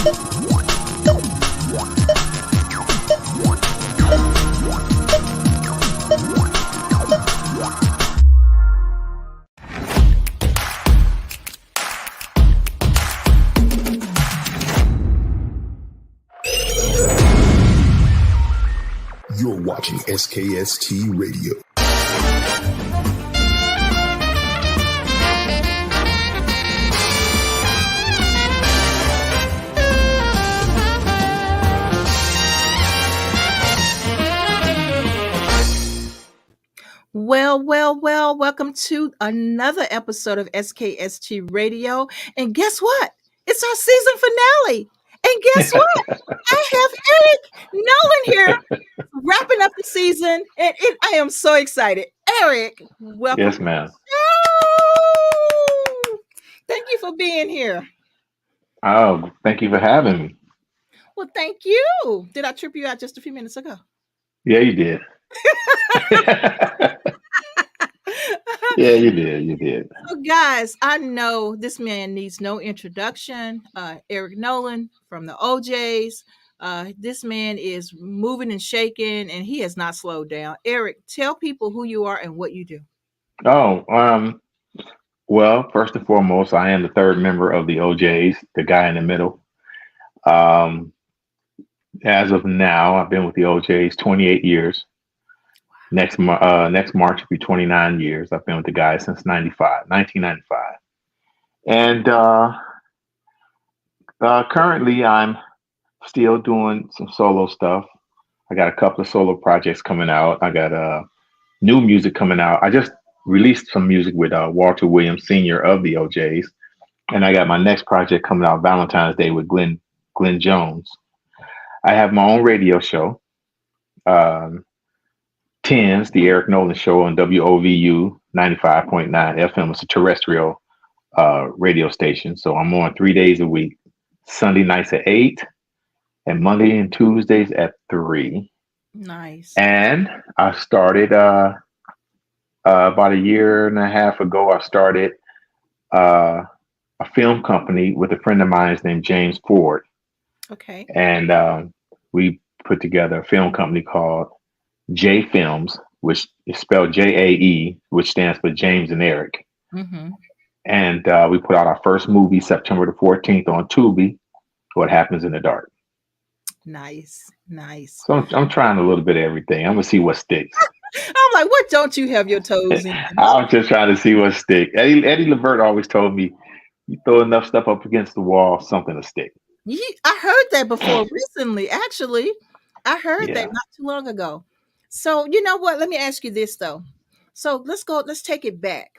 You're watching SKST Radio. Well, welcome to another episode of SKST Radio. And guess what? It's our season finale. And guess what? I have Eric Nolan here wrapping up the season. And I am so excited. Eric, welcome. Yes, ma'am. Thank you for being here. Oh, thank you for having me. Well, thank you. Did I trip you out just a few minutes ago? Yeah, you did. Yeah, you did. So guys, I know this man needs no introduction. Eric Nolan from the OJs. This man is moving and shaking, and he has not slowed down. Eric, tell people who you are and what you do. Well, first and foremost, I am the third member of the OJs, the guy in the middle. As of now, I've been with the OJs 28 years. Next March will be 29 years. I've been with the guys since 1995. And currently, I'm still doing some solo stuff. I got a couple of solo projects coming out. I got new music coming out. I just released some music with Walter Williams, Sr. of the OJs. And I got my next project coming out Valentine's Day with Glenn Jones. I have my own radio show. TENS, the Eric Nolan Show on WOVU 95.9 FM. It's a terrestrial radio station. So I'm on 3 days a week, Sunday nights at 8 and Monday and Tuesdays at 3. Nice. And I started about a year and a half ago, I started a film company with a friend of mine named James Ford. Okay. And we put together a film company called J Films, which is spelled JAE, which stands for James and Eric. Mm-hmm. And we put out our first movie September the 14th on Tubi, What Happens in the Dark. Nice. So I'm trying a little bit of everything. I'm going to see what sticks. I'm like, what don't you have your toes in? I'm just trying to see what sticks. Eddie Levert always told me, you throw enough stuff up against the wall, something will stick. I heard that before recently, actually. I heard that not too long ago. So, you know what? Let me ask you this, though. So let's take it back.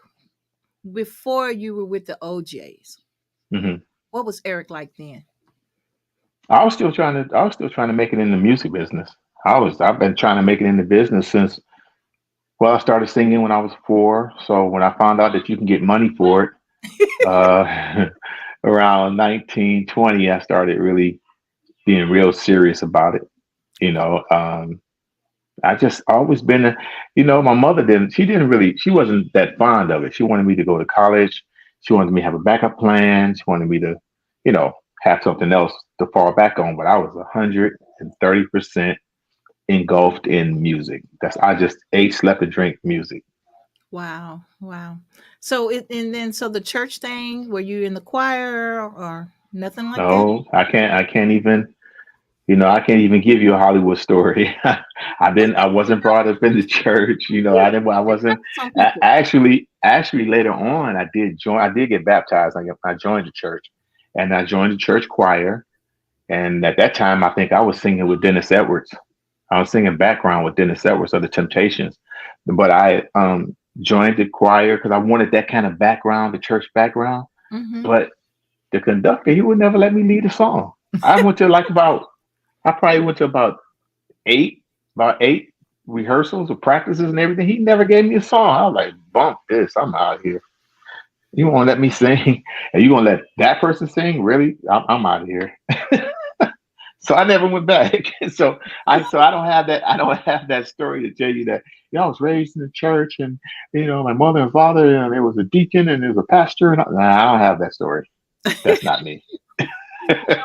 Before you were with the OJs, Mm-hmm. What was Eric like then? I was still trying to make it in the music business. I've been trying to make it in the business since, I started singing when I was 4. So when I found out that you can get money for it, around 1920, I started really being real serious about it. I just always been, my mother she wasn't that fond of it. She wanted me to go to college. She wanted me to have a backup plan. She wanted me to, have something else to fall back on. But I was 130% engulfed in music. I just ate, slept, and drank music. Wow. So so the church thing, were you in the choir or nothing like that? No, I can't even. I can't even give you a Hollywood story. I wasn't brought up in the church. I wasn't. Actually, later on, I did get baptized. I joined the church, and I joined the church choir. And at that time, I think I was singing with Dennis Edwards. I was singing background with Dennis Edwards of the Temptations. But I joined the choir because I wanted that kind of background, the church background. Mm-hmm. But the conductor, he would never let me lead a song. I probably went to about eight rehearsals or practices and everything. He never gave me a song. I was like, bump this. I'm out here. You won't let me sing? And you gonna let that person sing? Really? I'm out of here. So I never went back. So I don't have that. I don't have that story to tell you that. I was raised in the church, and my mother and father, and there was a deacon, and there was a pastor. And I don't have that story. That's not me.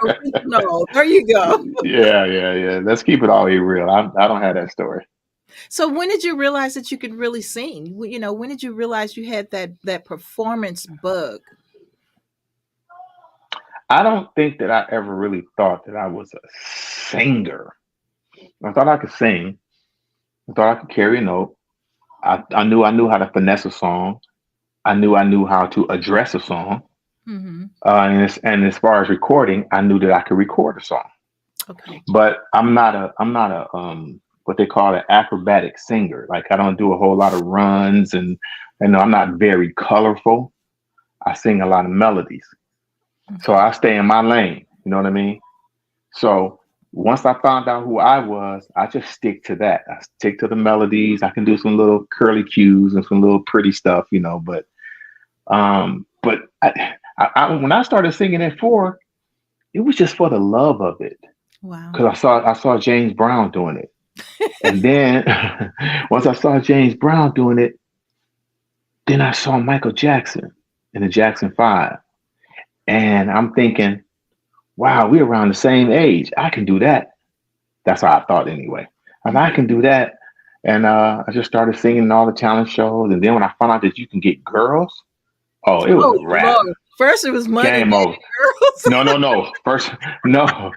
Original. There you go. Yeah. Let's keep it all real. I don't have that story. So when did you realize that you could really sing? When did you realize you had that performance bug? I don't think that I ever really thought that I was a singer. I thought I could sing. I thought I could carry a note. I knew how to finesse a song. I knew how to address a song. Mm-hmm. And as far as recording, I knew that I could record a song. Okay. But I'm not a what they call an acrobatic singer. Like I don't do a whole lot of runs and I'm not very colorful. I sing a lot of melodies. Okay. So I stay in my lane. You know what I mean? So once I found out who I was, I just stick to that. I stick to the melodies. I can do some little curly cues and some little pretty stuff, but I when I started singing at 4, it was just for the love of it. Wow. Because I saw James Brown doing it. And then once I saw James Brown doing it, then I saw Michael Jackson in the Jackson 5. And I'm thinking, wow, we're around the same age. I can do that. That's how I thought anyway. I can do that. And I just started singing in all the talent shows. And then when I found out that you can get girls, it was a wrap. Lord. First it was money. Game over. Girls. No. First, no.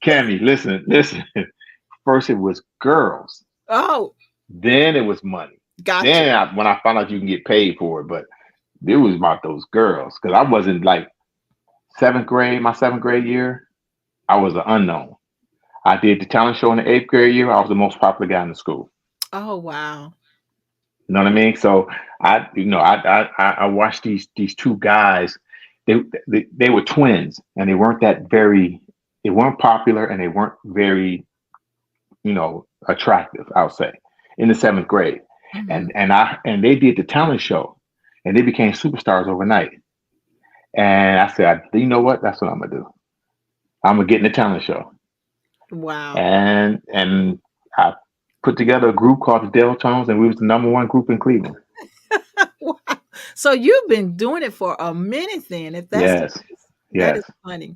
Cammie, listen. First it was girls. Oh. Then it was money. Gotcha. Then when I found out you can get paid for it, but it was about those girls. Because I wasn't like my 7th grade year, I was an unknown. I did the talent show in the 8th grade year. I was the most popular guy in the school. Oh, wow. You know what I mean? So I watched these 2 guys. They were twins, and they weren't popular, and they weren't very, attractive, I'll say, in the 7th grade. Mm-hmm. And they did the talent show, and they became superstars overnight. And I said, you know what? That's what I'm gonna do. I'm gonna get in the talent show. Wow. And I put together a group called the Deltones, and we was the #1 group in Cleveland. Wow. So you've been doing it for a minute then. If that's that is funny.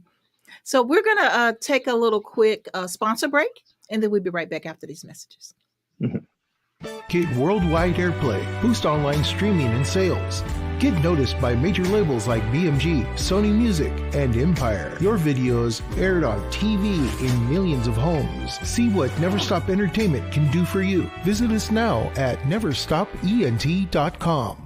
So we're gonna take a little quick sponsor break, and then we'll be right back after these messages. Mm-hmm. Get worldwide airplay, boost online streaming and sales. Get noticed by major labels like BMG, Sony Music, and Empire. Your videos aired on TV in millions of homes. See what Never Stop Entertainment can do for you. Visit us now at neverstopent.com.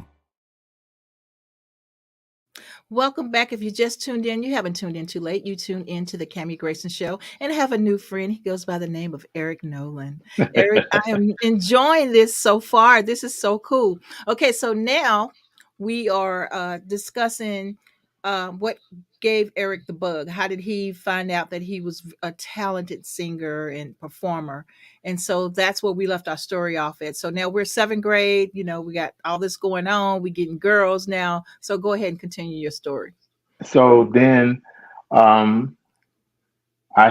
Welcome back. If you just tuned in, you haven't tuned in too late. You tuned in to the Cammie Grayson Show, and I have a new friend. He goes by the name of Eric Nolan. Eric, I am enjoying this so far. This is so cool. Okay, so now we are discussing what gave Eric the bug. How did he find out that he was a talented singer and performer? And so that's where we left our story off at. So now we're 7th grade. We got all this going on. We're getting girls now. So go ahead and continue your story. So then I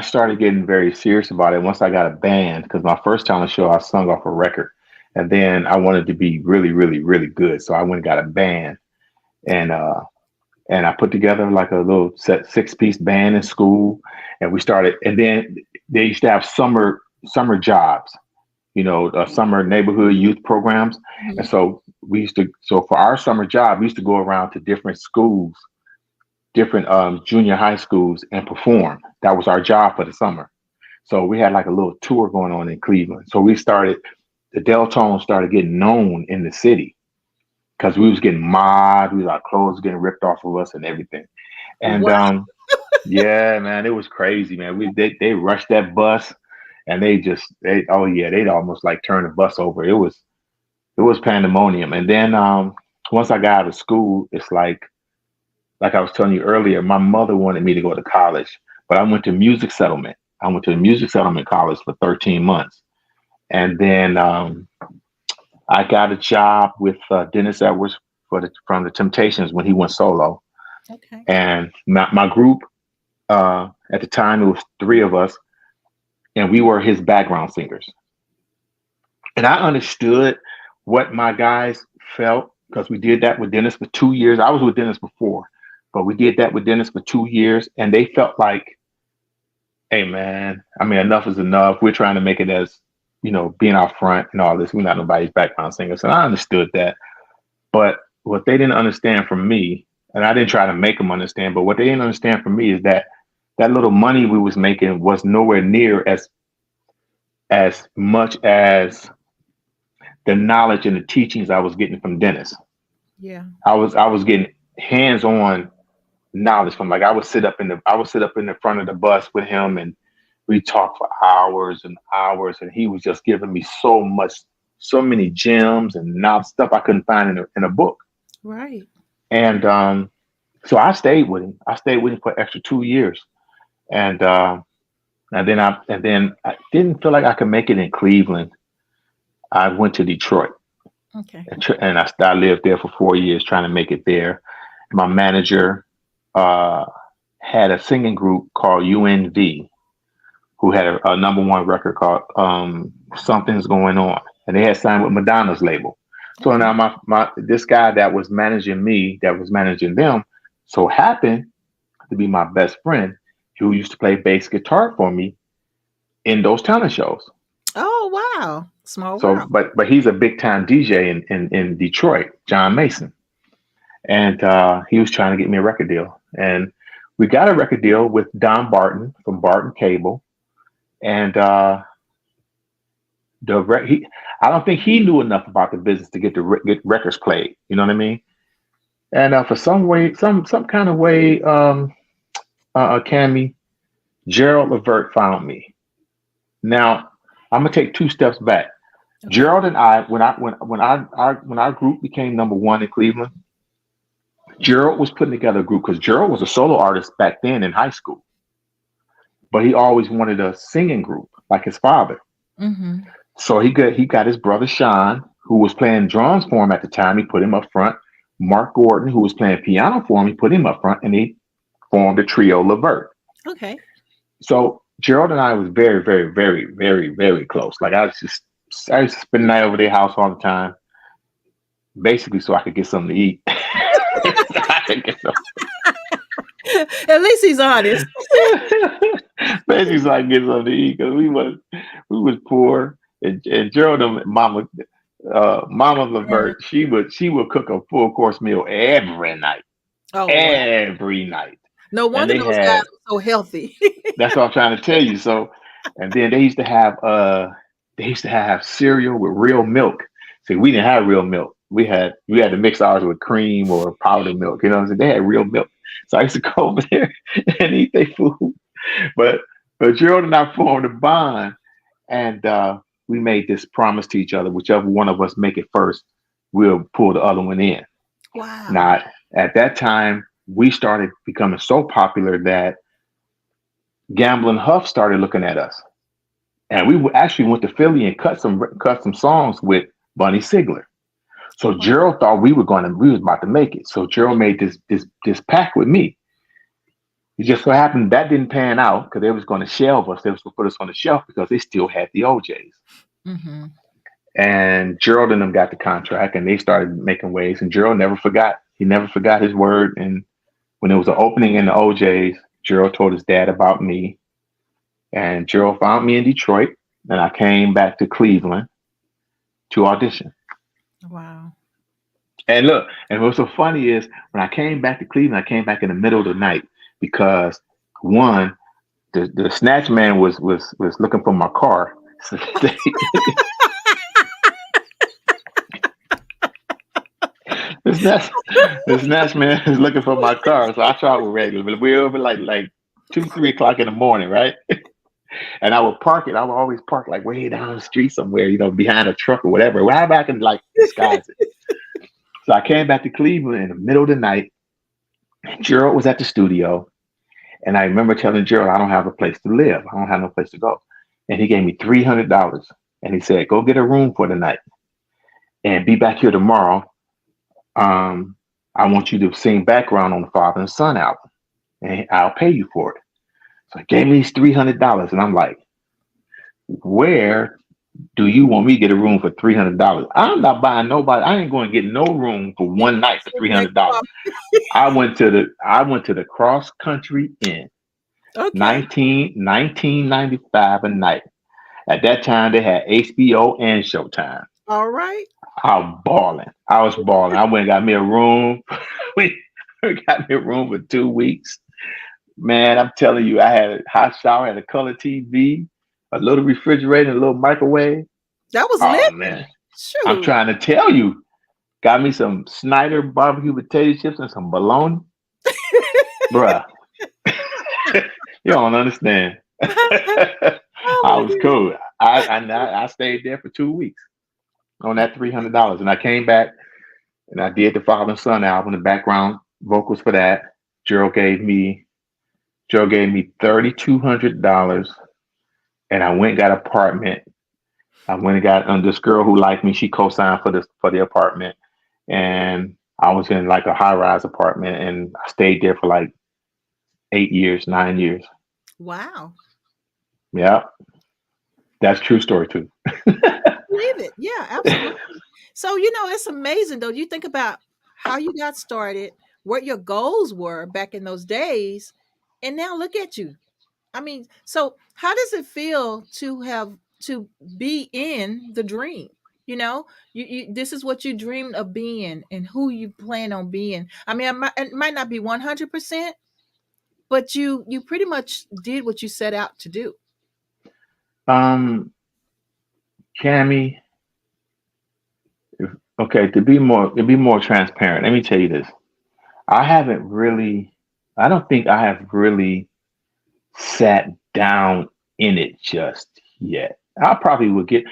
started getting very serious about it once I got a band, because my first talent show, I sung off a record. And then I wanted to be really, really, really good. So I went and got a band. And I put together like a little 6-piece band in school, and we started. And then they used to have summer jobs, summer neighborhood youth programs. Mm-hmm. And so so for our summer job, we used to go around to different schools, different junior high schools, and perform. That was our job for the summer. So we had like a little tour going on in Cleveland. So the Deltones started getting known in the city, because we was getting mobbed, our clothes getting ripped off of us and everything. And yeah, man, it was crazy, man. They rushed that bus, and they'd almost like turn the bus over. It was pandemonium. And then once I got out of school, it's like I was telling you earlier, my mother wanted me to go to college, but I went to music settlement. I went to the music settlement college for 13 months. And then I got a job with Dennis Edwards from the Temptations when he went solo. Okay. And my group, at the time, it was 3 of us, and we were his background singers. And I understood what my guys felt, because we did that with Dennis for 2 years. I was with Dennis before, But we did that with Dennis for 2 years, and they felt like, hey man, I mean, enough is enough. We're trying to make it as, being out front and all this. We're not nobody's background singer. So I understood that. But what they didn't understand from me, and I didn't try to make them understand, but what they didn't understand from me is that that little money we was making was nowhere near as much as the knowledge and the teachings I was getting from Dennis. Yeah. I was getting hands-on knowledge from, like, I would sit up in the front of the bus with him, and we talked for hours and hours, and he was just giving me so many gems and now stuff I couldn't find in a book. Right. And so I stayed with him. I stayed with him for extra 2 years, and then I didn't feel like I could make it in Cleveland. I went to Detroit. Okay. And I lived there for 4 years trying to make it there. My manager had a singing group called UNV, who had a number one record called Something's Going On, and they had signed with Madonna's label. So now this guy that was managing me, that was managing them, so happened to be my best friend, who used to play bass guitar for me in those talent shows. Oh wow, small world. So, but he's a big time DJ in Detroit, John Mason, and he was trying to get me a record deal, and we got a record deal with Don Barton from Barton Cable, and I don't think he knew enough about the business to get records played. You know what I mean? And for some kind of way, Cammie, Gerald Levert found me. Now I'm gonna take 2 steps back. Okay. Gerald and I, when our group became number one in Cleveland, Gerald was putting together a group, because Gerald was a solo artist back then in high school, but he always wanted a singing group like his father. Mm-hmm. So he got his brother Sean, who was playing drums for him at the time. He put him up front. Mark Gordon, who was playing piano for him, he put him up front, and they formed the trio Levert. Okay. So Gerald and I was very, very, very, very, very close. Like I used to spend the night over their house all the time, basically so I could get something to eat. At least he's honest. Basically so I could get something to eat, because we was poor. And Gerald and Mama Levert, she would cook a full course meal every night. Oh, every night. No wonder those guys are so healthy. That's what I'm trying to tell you. So, and then they used to have cereal with real milk. See, we didn't have real milk. We had to mix ours with cream or powdered milk. You know what I'm saying? They had real milk. So I used to go over there and eat their food. But Gerald and I formed a bond, and we made this promise to each other: whichever one of us make it first, we'll pull the other one in. Wow. Now, at that time, we started becoming so popular that Gamble and Huff started looking at us, and we actually went to Philly and cut some songs with Bunny Sigler. So Gerald thought we was about to make it. So Gerald made this pact with me. It just so happened that didn't pan out, because they was going to shelve us. They was going to put us on the shelf because they still had the OJs. Mm-hmm. And Gerald and them got the contract, and they started making waves. And Gerald never forgot. He never forgot his word. And when there was an opening in the OJs, Gerald told his dad about me. And Gerald found me in Detroit, and I came back to Cleveland to audition. Wow. And look, and what's so funny is when I came back to Cleveland, I came back in the middle of the night, because one, the snatch man was looking for my car. So the snatch man is looking for my car. So I travel regularly, but we're over like 2-3 o'clock in the morning, right? And I would park it. I would always park like way down the street somewhere, behind a truck or whatever. Wherever I can like disguise it. So I came back to Cleveland in the middle of the night. Gerald was at the studio, and I remember telling Gerald, I don't have a place to live. I don't have no place to go. And he gave me $300, and he said, go get a room for the night and be back here tomorrow. I want you to sing background on the Father and Son album, and I'll pay you for it. So I gave me these $300, and I'm like, where do you want me to get a room for $300? I'm not buying nobody. I ain't going to get no room for one night for $300. I went to the Cross Country Inn, Okay. 1995 a night. At that time, they had HBO and Showtime. All right. I was balling. I went and got me a room. We got me a room for 2 weeks. Man, I'm telling you, I had a hot shower, had a color TV, a little refrigerator, a little microwave. That was Oh lit. man, I'm Shoot. trying to tell you. Got me some Snyder barbecue potato chips and some bologna. Bruh, you don't understand. I Oh my was goodness. cool. I stayed there for 2 weeks on that $300, and I came back and I did the Father and Son album, the background vocals for that. Gerald gave me $3,200, and I went and got an apartment. I went and got this girl who liked me. She co-signed for the apartment, and I was in like a high-rise apartment, and I stayed there for like 8 years, 9 years. Wow. Yeah, that's a true story too. Believe it. Yeah, absolutely. So, it's amazing though. You think about how you got started, what your goals were back in those days, and now look at you. I mean, so how does it feel to be in the dream? This is what you dreamed of being and who you plan on being. I mean, it might not be 100%, but you pretty much did what you set out to do. Um, Cammy, okay, to be more transparent, let me tell you this. I don't think I have really sat down in it just yet. I probably would get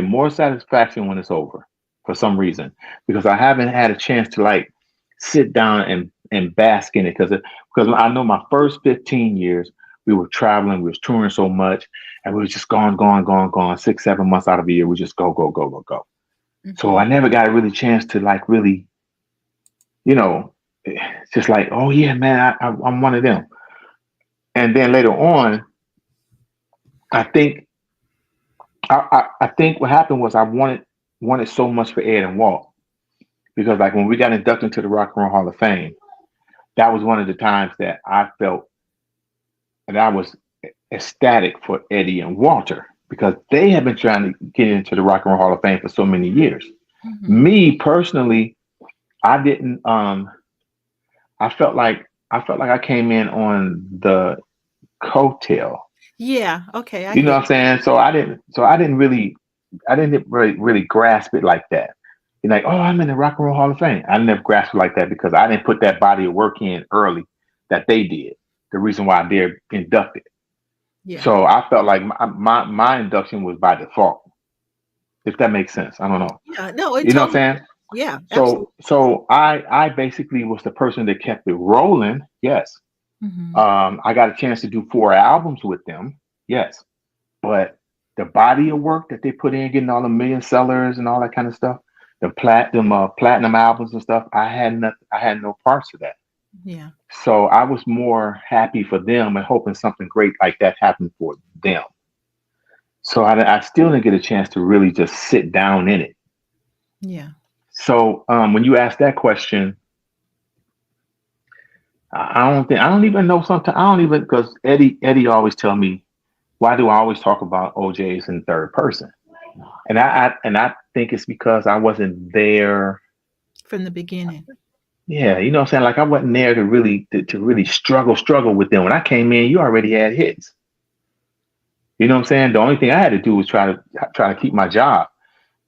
more satisfaction when it's over for some reason, because I haven't had a chance to like sit down and bask in it, because I know my first 15 years we were traveling, we was touring so much, and we was just gone 6, 7 months out of the year. We just go. So I Mhm. never got a really chance to like really, you know, just like, oh yeah, man, I'm one of them. And then later on, I think I think what happened was I wanted so much for Ed and Walt, because like when we got inducted into the Rock and Roll Hall of Fame, that was one of the times that I felt that I was ecstatic for Eddie and Walter, because they have been trying to get into the Rock and Roll Hall of Fame for so many years. Mhm. Me personally, I didn't. I felt like I came in on the coattail. Yeah, okay, I You know get what I'm saying? So I didn't really grasp it like that. You're like, oh, I'm in the Rock and Roll Hall of Fame. I never grasped it like that because I didn't put that body of work in early that they did. The reason why they're inducted. yeah. So I felt like my induction was by default, if that makes sense. I don't know. Yeah, no, it You know what totally I'm saying? yeah, absolutely. So I basically was the person that kept it rolling. Yes. Mhm. I got a chance to do 4 albums with them. Yes. But the body of work that they put in, getting all the million sellers and all that kind of stuff, the platinum albums and stuff, I had no parts of that. Yeah. So I was more happy for them and hoping something great like that happened for them. So I still didn't get a chance to really just sit down in it. Yeah. So when you ask that question, I don't even know sometimes. I don't even, because Eddie always tell me, why do I always talk about OJ's in third person? And I think it's because I wasn't there. From the beginning. Yeah, you know what I'm saying? Like I wasn't there to really struggle with them. When I came in, you already had hits. You know what I'm saying? The only thing I had to do was try to keep my job,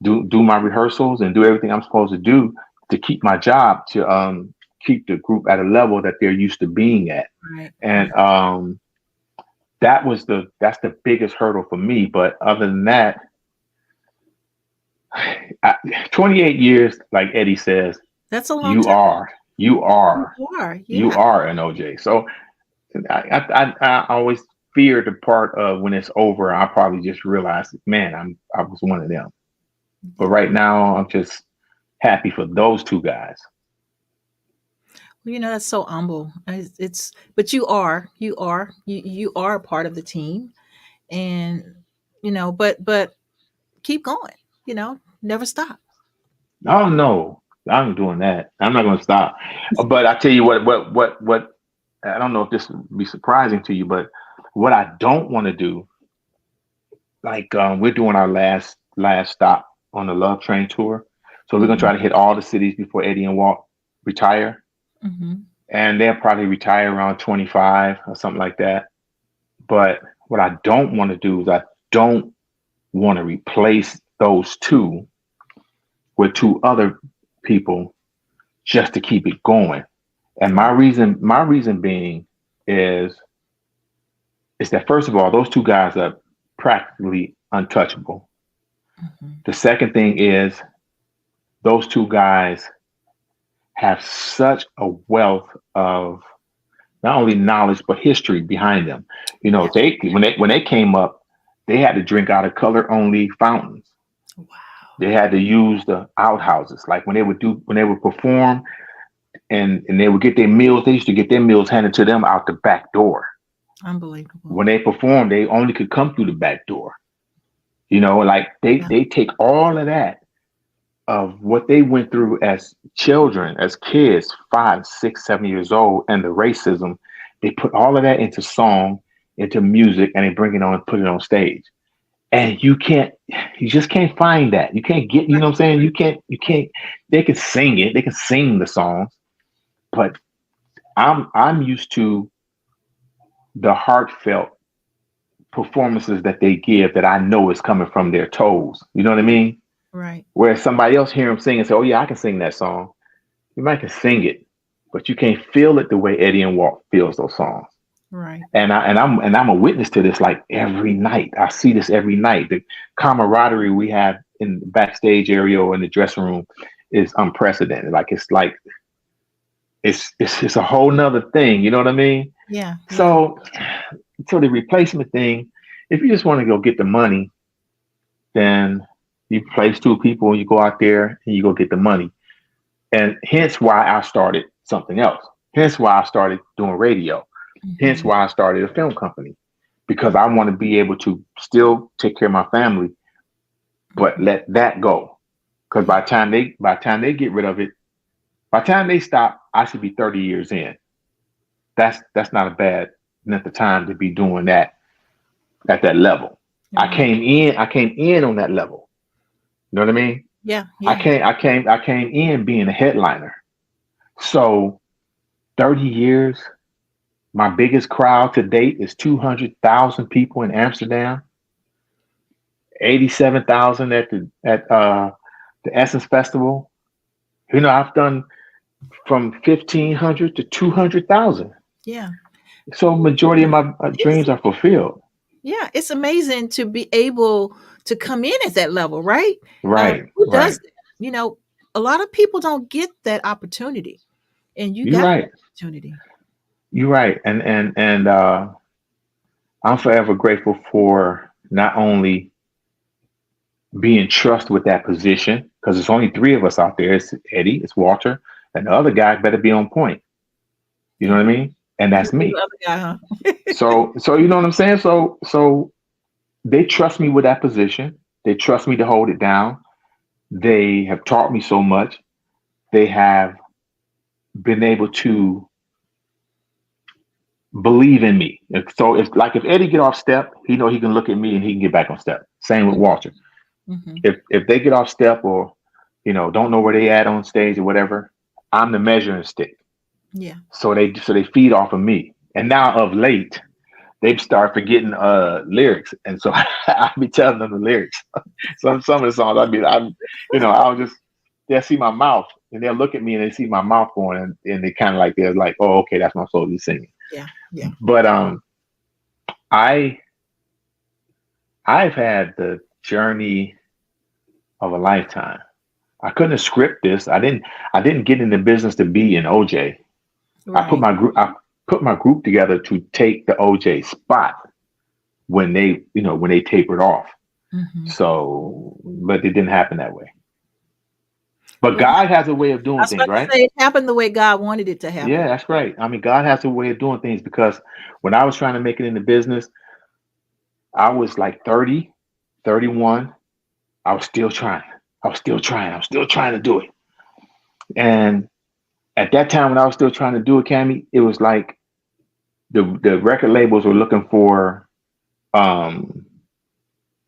do my rehearsals and do everything I'm supposed to do to keep my job, to keep the group at a level that they're used to being at. Right. And that's the biggest hurdle for me. But other than that, 28 years, like Eddie says, That's a long you time. are you You are are. you Yeah. are an OJ. So I always fear the part of when it's over. I probably just realize, man, I was one of them. But Yeah. right now, I'm just happy for those two guys. Well, that's so humble. But you are a part of the team, and but keep going, never stop. Oh no, I'm doing that. I'm not going to stop. But I tell you what. I don't know if this would be surprising to you, but what I don't want to do, like we're doing our last stop on the Love Train tour, so we're gonna try to hit all the cities before Eddie and Walt retire, and they'll probably retire around 25 or something like that. But what I don't want to do is I don't want to replace those two with two other people just to keep it going. And my reason being is that, first of all, those two guys are practically untouchable. The second thing is those two guys have such a wealth of not only knowledge but history behind them. When they came up, they had to drink out of color only fountains. Wow. They had to use the outhouses. Like when they would perform and they would get their meals, they used to get their meals handed to them out the back door. Unbelievable. When they performed, they only could come through the back door. They take all of that of what they went through as children, as kids, 5, 6, 7 years old, and the racism. They put all of that into song, into music, and they bring it on and put it on stage. And you just can't find that. You can't get, you know what I'm saying? You can't, they can sing it. They can sing the songs, but I'm used to the heartfelt performances that they give that I know is coming from their toes. You know what I mean? Right. Whereas somebody else hear them sing and say, "Oh yeah, I can sing that song." You might can sing it, but you can't feel it the way Eddie and Walt feels those songs. Right. And I'm a witness to this. Like every night, I see this every night. The camaraderie we have in the backstage area or in the dressing room is unprecedented. It's a whole nother thing. You know what I mean? Yeah. So the replacement thing, if you just want to go get the money, then you place two people and you go out there and you go get the money. And hence why I started something else. Hence why I started doing radio. Hence why I started a film company, because I want to be able to still take care of my family, but let that go. Because by the time they get rid of it, by the time they stop, I should be 30 years in. That's not a bad enough of time to be doing that at that level. I came in on that level. You know what I mean? Yeah. I came in being a headliner. So 30 years, my biggest crowd to date is 200,000 people in Amsterdam, 87,000 at the Essence Festival. I've done from 1,500 to 200,000. Yeah. So majority of my dreams are fulfilled. Yeah, it's amazing to be able to come in at that level, right? Right. Who does that? A lot of people don't get that opportunity, and you got that opportunity. You're right, and I'm forever grateful for not only being trusted with that position, because it's only 3 of us out there. It's Eddie, it's Walter, and the other guy better be on point. You know what I mean? And that's me. The other guy, huh? So you know what I'm saying? So they trust me with that position. They trust me to hold it down. They have taught me so much. They have been able to believe in me. So if Eddie get off step, he know he can look at me and he can get back on step. Same with Walter. If they get off step or don't know where they at on stage or whatever, I'm the measuring stick. Yeah. So they feed off of me. And now of late, they've started forgetting lyrics, and so I'll be telling them the lyrics. Some of the songs they'll see my mouth and they'll look at me and they see my mouth going and they kind of they're like, oh, okay, that's my soul he's singing. Yeah. But I've had the journey of a lifetime. I couldn't have scripted this. I didn't get in the business to be an OJ. Right. I put my group together to take the OJ spot when they tapered off. So, but it didn't happen that way. But God has a way of doing things, right? It happened the way God wanted it to happen. Yeah, that's right. I mean, God has a way of doing things, because when I was trying to make it in the business, I was like 30, 31. I was still trying. I was still trying. I was still trying to do it. And at that time when I was still trying to do it, Cammy, it was like the record labels were looking for the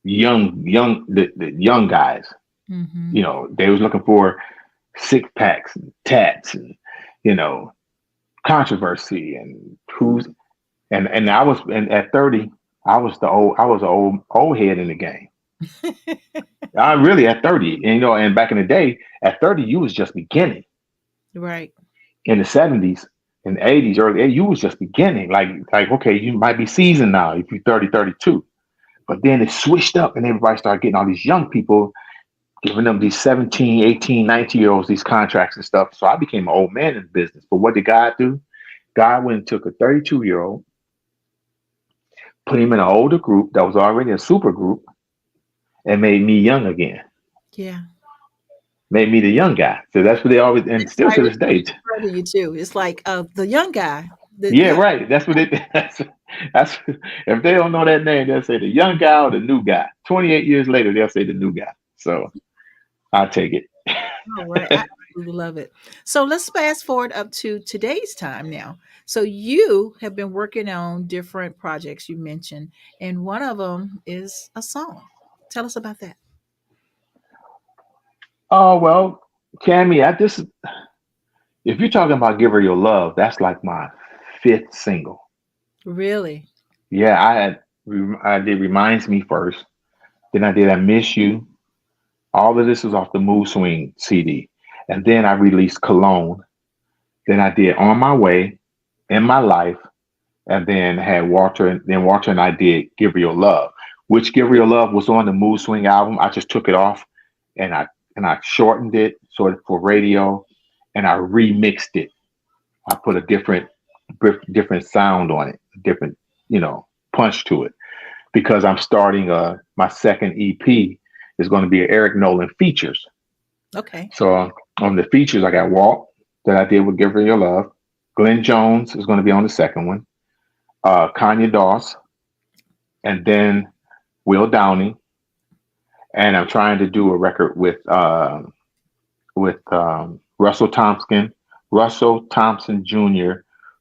young guys. Mm-hmm. You know, they was looking for six packs and tats and, you know, controversy and I was, and at 30, I was an old head in the game. I really at 30, and you know, and back in the day, at 30, you was just beginning. Right. In the 70s and 80s, early 80s, you was just beginning. Like, okay, you might be seasoned now if you're 30, 32. But then it switched up and everybody started getting all these young people, giving them these 17, 18, 19-year-olds, these contracts and stuff. So I became an old man in the business. But what did God do? God went and took a 32-year-old, put him in an older group that was already a super group, and made me young again. Yeah. Made me the young guy. So that's what they always, and It's still like to this day. you too. It's like the young guy. Yeah, right. That's what it. That's if they don't know that name, they'll say the young guy or the new guy. 28 years later, they'll say the new guy. So I'll take it. All right. I absolutely love it. So let's fast forward up to today's time now. So you have been working on different projects you mentioned, and one of them is a song. Tell us about that. Oh well, Cammy, if you're talking about "Give Her Your Love," that's like my 5th single. Really? Yeah, I did "Reminds Me" first. Then I did "I Miss You." All of this was off the Mood Swing CD, and then I released "Cologne." Then I did "On My Way," "In My Life," and then had Walter. And then Walter and I did "Give Her Your Love," which "Give Her Your Love" was on the Mood Swing album. I just took it off and I shortened it sort of for radio, and I remixed it. I put a different sound on it, different, you know, punch to it, because I'm starting my second EP is going to be an Eric Nolan features. Okay. So on the features, I got Walt that I did with "Give Her Your Love." Glenn Jones is going to be on the second one. Kanye Doss, and then Will Downey. And I'm trying to do a record with Russell Thompson Jr.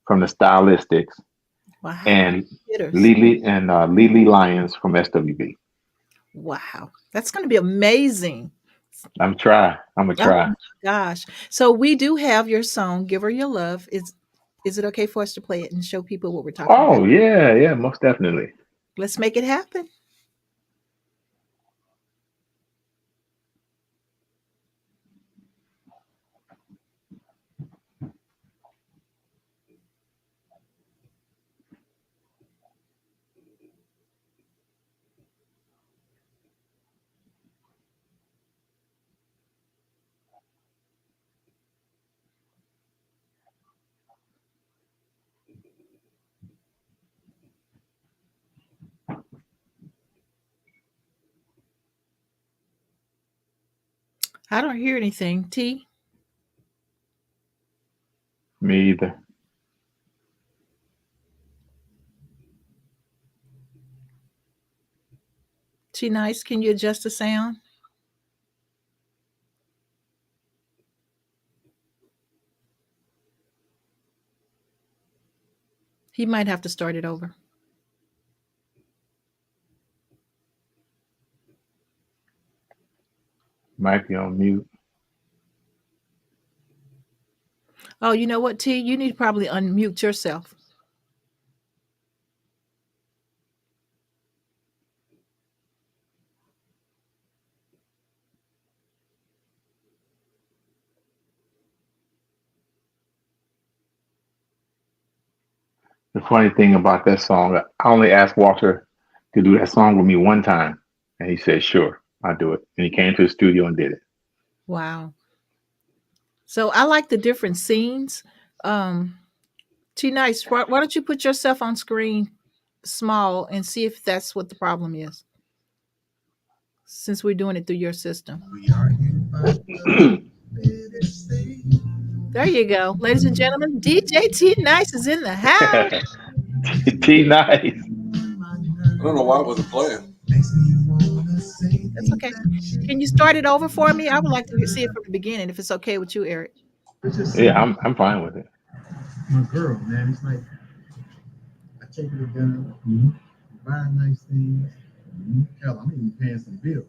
from the Stylistics, Wow. and Hitters. Lily Lyons from SWB. Wow. That's going to be amazing. I'm gonna try. Oh my gosh. So we do have your song, "Give Her Your Love." Is it okay for us to play it and show people what we're talking Oh about? yeah, most definitely. Let's make it happen. I don't hear anything. T. Me either. T Nice, can you adjust the sound? He might have to start it over. Might be on mute. Oh, you know what, T? You need to probably unmute yourself. The funny thing about that song, I only asked Walter to do that song with me one time, and he said, "Sure, I'll do it." And he came to the studio and did it. Wow. So I like the different scenes. T Nice, why don't you put yourself on screen small and see if that's what the problem is, since we're doing it through your system. There you go. Ladies and gentlemen, DJ T Nice is in the house. T Nice. I don't know why it wasn't playing. That's okay. Can you start it over for me? I would like to see it from the beginning, if it's okay with you, Eric. Yeah, I'm fine with it. My girl, man, it's like I take her to dinner, buy nice things. Hell, I'm even paying some bills.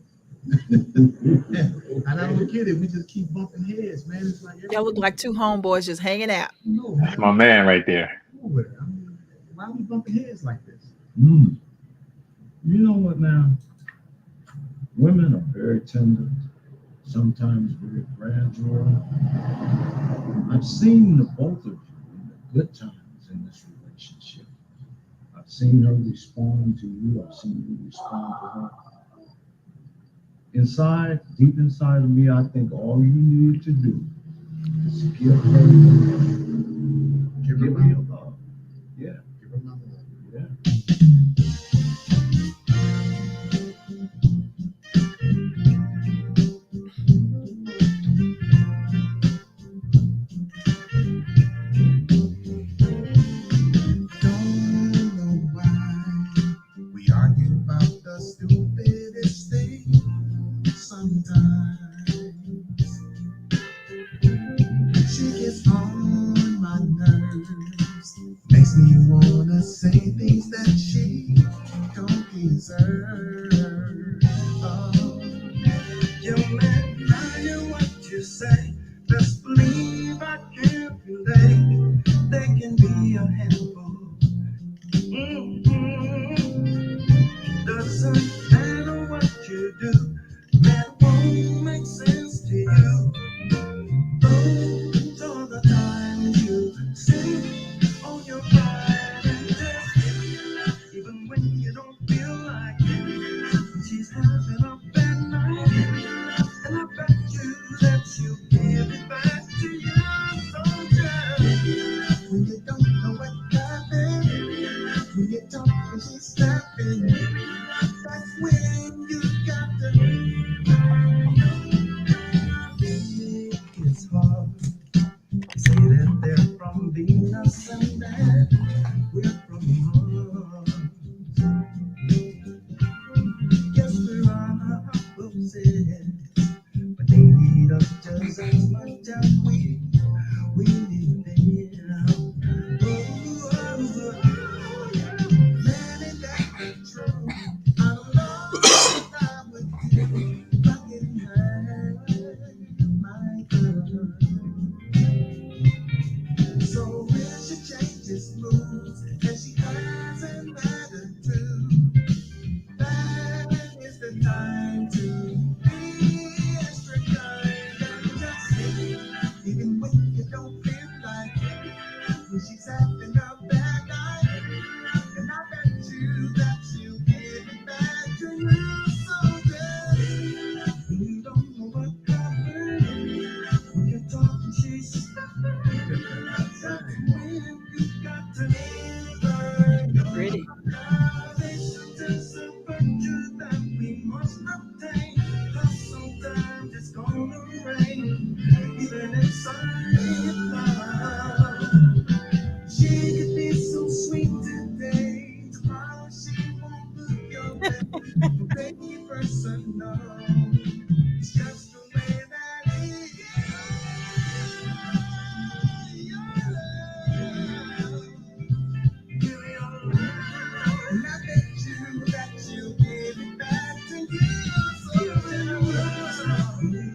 And I don't get it. We just keep bumping heads, man. It's like y'all look like two homeboys just hanging out. No, That's my man right there. I mean, why are we bumping heads like this? You know what now? Women are very tender, sometimes very fragile. I've seen the both of you in the good times in this relationship. I've seen her respond to you. I've seen you respond to her. Inside, deep inside of me, I think all you need to do is give her your love. Yeah. Give her my love. Yeah. Don't know why we argue about the stupidest thing. Sometimes she gets on my nerves, makes me wanna say things that she don't deserve. Oh, you may value what you say, best believe I can't relate. They can be a handful. Doesn't matter what you do, that won't make sense to you. Those are the times you sit on your pride and just give your love, even when you don't feel like it. She's having a bad night, and I bet you that she'll give it back to you. So just when you don't know what happened, when you talk and she's snapping, that's when you got to. It's hard to say that they're from Venus and that we're from Mars. Yes, we're opposites, but they need us just as much as we need them. Man, ain't that true? I don't know what I would do if I didn't have my girl. So when she changes moods and she has an attitude, that is the time to be extra kind and just even when you don't feel like it, when she's having a bad night, and I bet you that she'll give it back to you so good. When you don't know what happened, when you're talking, she's Pretty. She could be so sweet today, tomorrow she won't look your way. Baby person, no, it's just the way that it is. And I bet you that you'll give it back to you. So you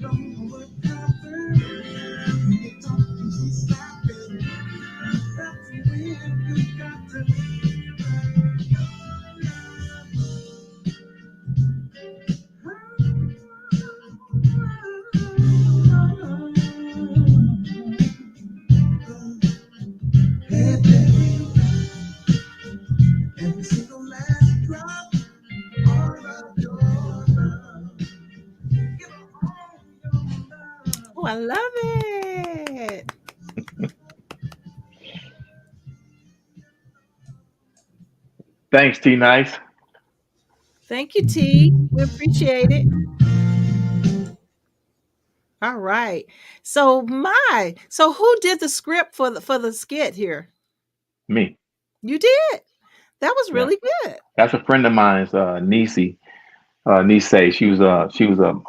don't know what happened. When you talk and she's snapping, that's when you got to leave her. Hey, baby, every single last drop, all of your love. Give her all your love. Oh, I love it. Thanks, T Nice. Thank you, T. We appreciate it. All right. So who did the script for the skit here? Me. You did. That was Yeah. really good. That's a friend of mine's, Nisi. niece say she was a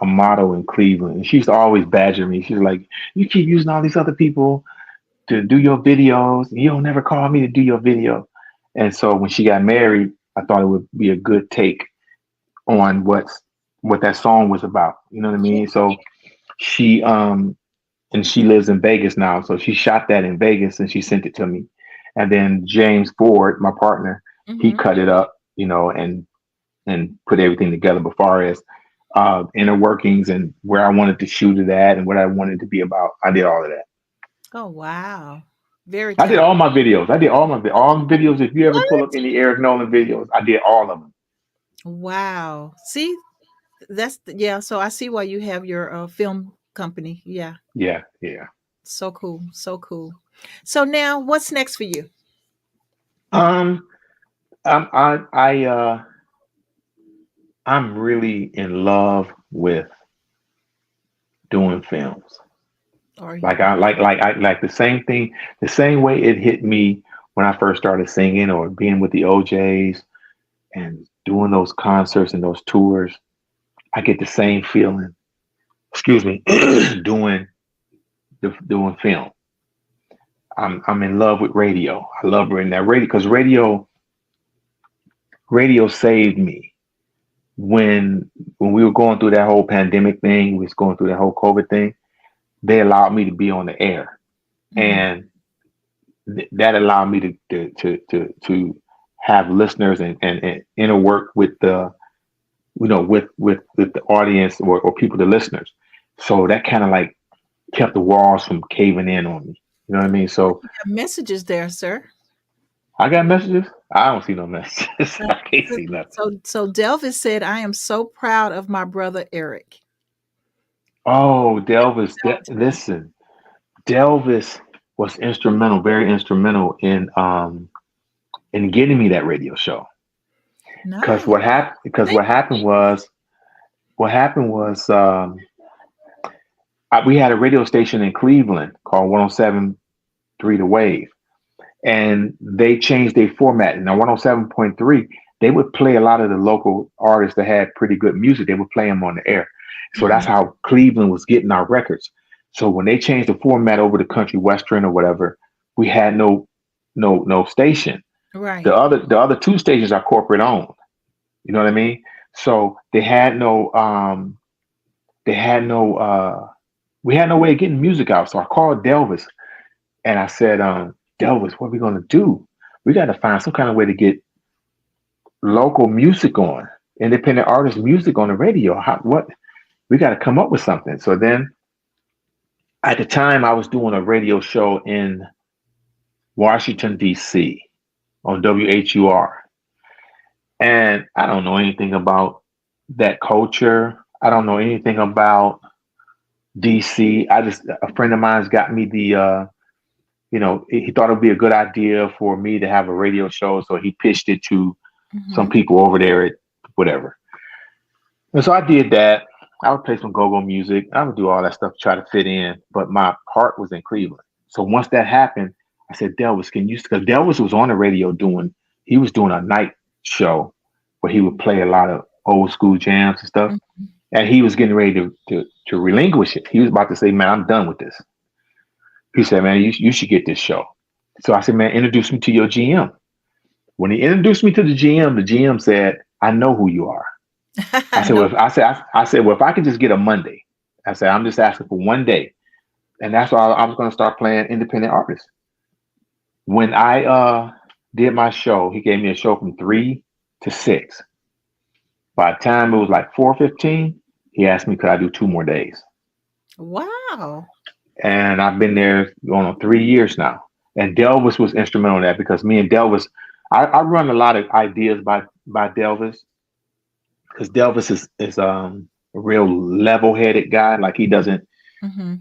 model in Cleveland, and she used to always badger me. She's like, "You keep using all these other people to do your videos, and you don't never call me to do your video." And so when she got married, I thought it would be a good take on what that song was about. You know what I mean? So she and she lives in Vegas now, so she shot that in Vegas and she sent it to me. And then James Ford, my partner, he cut it up, and put everything together. But far as inner workings and where I wanted to shoot it at and what I wanted to be about, I did all of that. Oh, wow. Very I did talented. all my videos. I did all the videos. If you ever pull up What? any Eric Nolan videos, I did all of them. Wow. See, yeah. So I see why you have your film company. Yeah. Yeah. So cool. So cool. So now what's next for you? Um, I'm really in love with doing films. Are you? Like the same thing, the same way it hit me when I first started singing or being with the OJs and doing those concerts and those tours. I get the same feeling. Excuse me, doing film. I'm in love with radio. I love reading that radio because radio saved me when we were going through that whole pandemic thing. We was going through that whole COVID thing. They allowed me to be on the air, and that allowed me to have listeners and interwork with the with the audience or people, the listeners. So that kind of like kept the walls from caving in on me. You know what I mean? So You have messages there, sir. I got messages. I don't see no messages. I can't see nothing. So Delvis said, "I am so proud of my brother Eric." Oh, Delvis, Talented. listen, Delvis was instrumental, very instrumental in getting me that radio show. Because Nice. what happened? Because Thank what happened was we had a radio station in Cleveland called 107.3 The Wave, and they changed their format. Now 107.3, they would play a lot of the local artists that had pretty good music. They would play them on the air. So that's how Cleveland was getting our records. So when they changed the format over to country western or whatever, we had no station. Right. The other two stations are corporate owned. You know what I mean? So we had no way of getting music out. So I called Delvis and I said, Delvis, what are we gonna do? We got to find some kind of way to get local music on, independent artist music on the radio. What? We got to come up with something. So then at the time I was doing a radio show in Washington, D.C. on WHUR. And I don't know anything about that culture. I don't know anything about DC. A friend of mine's got me the, he thought it would be a good idea for me to have a radio show. So he pitched it to some people over there at whatever. And so I did that. I would play some go-go music. I would do all that stuff to try to fit in. But my heart was in Cleveland. So once that happened, I said, Delvis, because Delvis was on the radio he was doing a night show where he would play a lot of old school jams and stuff. And he was getting ready to relinquish it. He was about to say, man, I'm done with this. He said, man, you should get this show. So I said, man, introduce me to your GM. When he introduced me to the GM said, I know who you are. I said, well, if I could just get a Monday, I said, I'm just asking for one day. And that's why I was going to start playing independent artists. When I did my show, he gave me a show from 3 to 6. By the time it was like 4:15, he asked me, could I do 2 more days? Wow. And I've been there going on 3 years now. And Delvis was instrumental in that because me and Delvis, I run a lot of ideas by Delvis because Delvis is a real level-headed guy. Like he doesn't,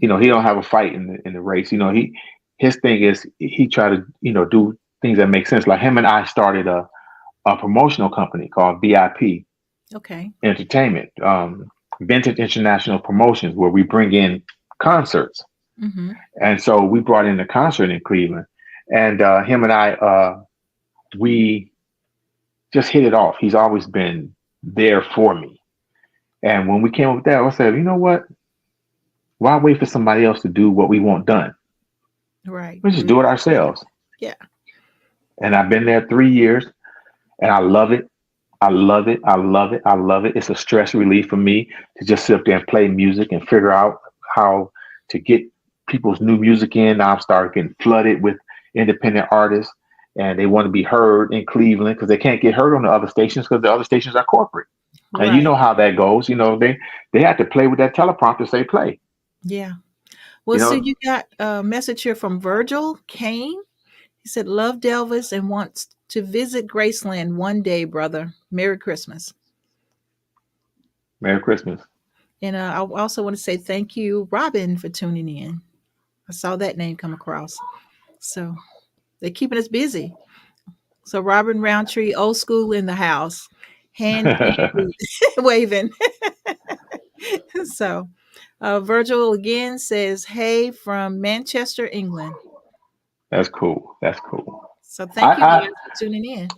he don't have a fight in the race. His thing is he try to, do things that make sense. Like him and I started a promotional company called VIP Entertainment, Vintage International Promotions, where we bring in concerts. And so we brought in a concert in Cleveland, and him and I, we just hit it off. He's always been there for me. And when we came up with that, I said, you know what? Why wait for somebody else to do what we want done? Right. Let's just do it ourselves. Yeah. And I've been there 3 years, and I love it. I love it. I love it. I love it. It's a stress relief for me to just sit there and play music and figure out how to get people's new music in. Now I'm starting getting flooded with independent artists, and they want to be heard in Cleveland because they can't get heard on the other stations because the other stations are corporate. Right. And you know how that goes. You know, they have to play with that teleprompter, say play. Yeah. Well, so you got a message here from Virgil Kane. He said, love Delvis and wants to visit Graceland one day, brother. Merry Christmas. Merry Christmas. And I also want to say thank you, Robin, for tuning in. I saw that name come across. So they're keeping us busy. So Robin Roundtree, old school in the house, hand waving. So Virgil again says, hey, from Manchester, England. That's cool. That's cool. So thank you guys for tuning in.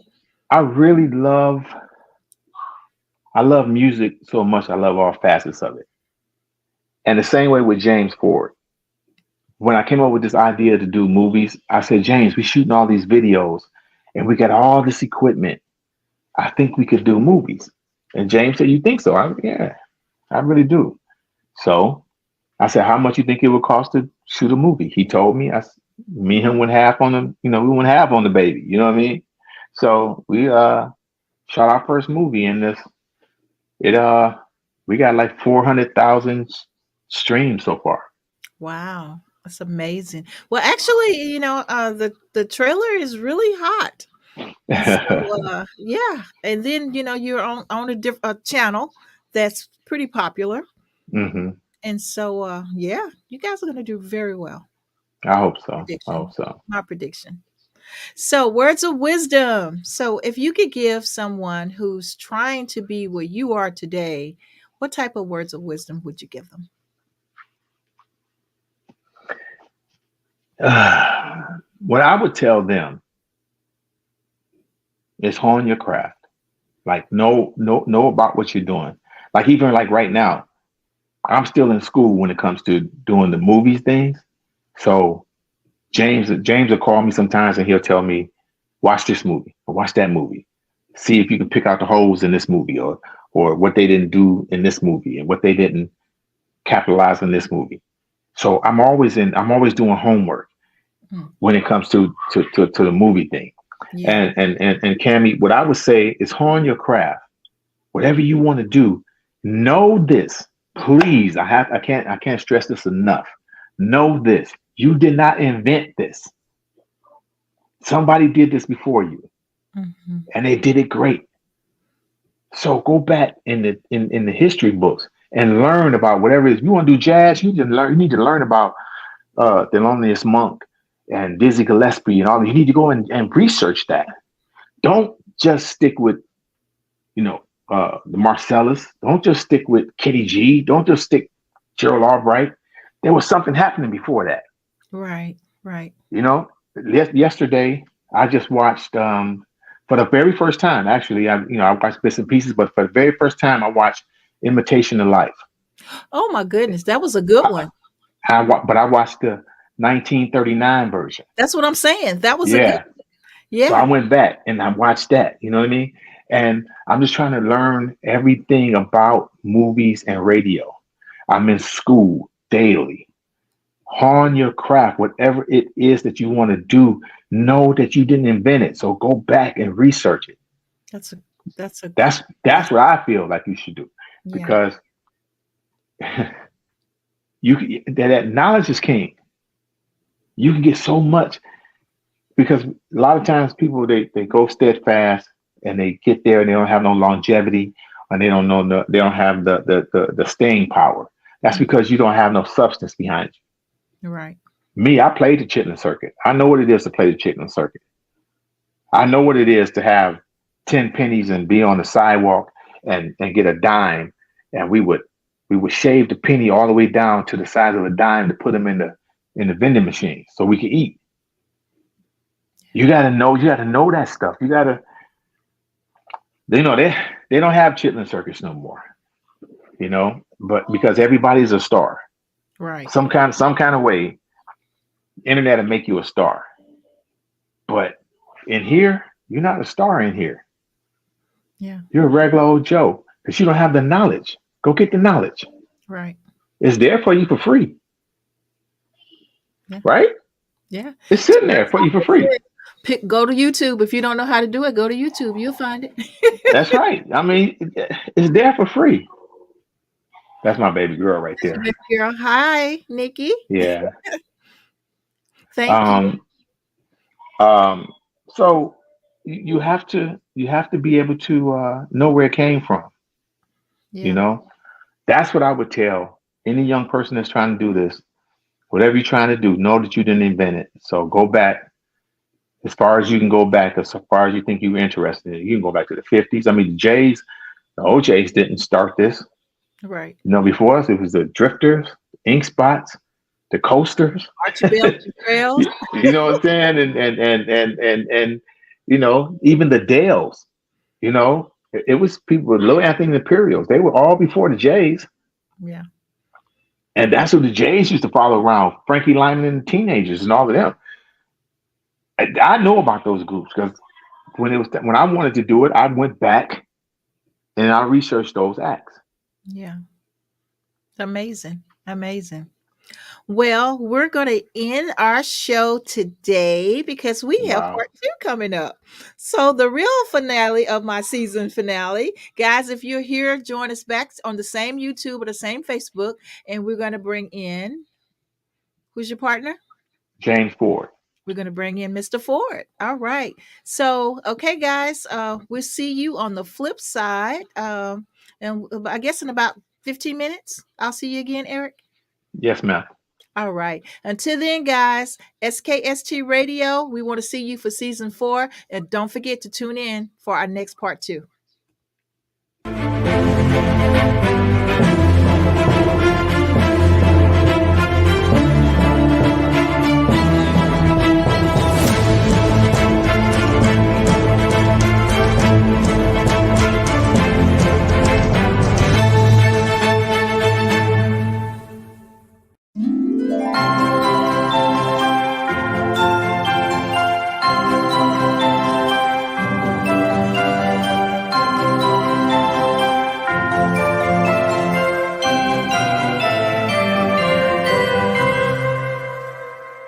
I really love music so much. I love all facets of it. And the same way with James Ford. When I came up with this idea to do movies, I said, James, we're shooting all these videos and we got all this equipment. I think we could do movies. And James said, you think so? Yeah, I really do. So I said, how much you think it would cost to shoot a movie? He told me. Me and him went half on the, we went half on the baby. You know what I mean? So we shot our first movie in this. We got like 400,000 streams so far. Wow. That's amazing. Well, actually, the trailer is really hot. So, yeah. And then, you're on a channel that's pretty popular. Mm-hmm. And so, yeah, you guys are going to do very well. I hope so. My prediction. So, words of wisdom. So, if you could give someone who's trying to be where you are today, what type of words of wisdom would you give them? What I would tell them is hone your craft. Like know about what you're doing. Like even like right now, I'm still in school when it comes to doing the movies things. So James will call me sometimes and he'll tell me, watch this movie or watch that movie. See if you can pick out the holes in this movie or what they didn't do in this movie and what they didn't capitalize in this movie. So I'm always doing homework when it comes to the movie thing. Yeah. And Cammie, what I would say is hone your craft. Whatever you want to do, know this. Please, I can't stress this enough. Know this. You did not invent this. Somebody did this before you, and they did it great. So go back in the history books and learn about whatever it is. You want to do jazz, you need to learn about Thelonious Monk and Dizzy Gillespie and all that. You need to go and research that. Don't just stick with, the Marcellus. Don't just stick with Kenny G. Don't just stick Gerald Albright. There was something happening before that. Right. Yesterday I just watched for the very first time. Actually, I watched bits and pieces, but for the very first time, I watched Imitation of Life. Oh my goodness, that was a good one. I watched the 1939 version. That's what I'm saying. That was a good one. Yeah. So I went back and I watched that. You know what I mean? And I'm just trying to learn everything about movies and radio. I'm in school daily. Hone your craft, whatever it is that you want to do. Know that you didn't invent it, so go back and research it. That's what I feel like you should do, because that knowledge is king. You can get so much, because a lot of times people they go steadfast and they get there and they don't have no longevity, and they don't have the staying power. That's because you don't have no substance behind you. Right. Me, I played the Chitlin Circuit. I know what it is to play the Chitlin Circuit. I know what it is to have 10 pennies and be on the sidewalk and get a dime. And we would shave the penny all the way down to the size of a dime to put them in the vending machine so we could eat. You gotta know that stuff. You gotta, they don't have Chitlin Circuits no more. you know, but because everybody's a star, Right. some kind of way, internet will make you a star. But in here, you're not a star in here. Yeah. You're a regular old Joe because you don't have the knowledge. Go get the knowledge. Right. It's there for you for free. Yeah. Right? Yeah. It's sitting there for you for free. Go to YouTube. If you don't know how to do it, go to YouTube. You'll find it. That's right. I mean, it's there for free. That's my baby girl right there. Baby girl. Hi, Nikki. Yeah. Thank you. So you have to be able to know where it came from. Yeah. You know, that's what I would tell any young person that's trying to do this. Whatever you're trying to do, know that you didn't invent it. So go back as far as you can go back, as far as you think you were interested in it. You can go back to the 50s. I mean, the OJs didn't start this. Right. You know, before us, it was the Drifters, Ink Spots, the Coasters. Archibald Trails. You know what I'm saying? And you know, even the Dales, you know, it was people with Lil Anthony and the Imperials. They were all before the Jays. Yeah. And that's who the Jays used to follow around, Frankie Lyman and the Teenagers and all of them. I know about those groups because when I wanted to do it, I went back and I researched those acts. Yeah. Amazing. Amazing. Well, we're going to end our show today because we have Wow. part 2 coming up. So the real finale of my season finale, guys, if you're here, join us back on the same YouTube or the same Facebook, and we're going to bring in, who's your partner? James Ford. We're going to bring in Mr. Ford. All right. So, okay, guys, we'll see you on the flip side. And I guess in about 15 minutes, I'll see you again, Eric. Yes, ma'am. All right. Until then, guys, SKST Radio, we want to see you for season 4. And don't forget to tune in for our next part 2.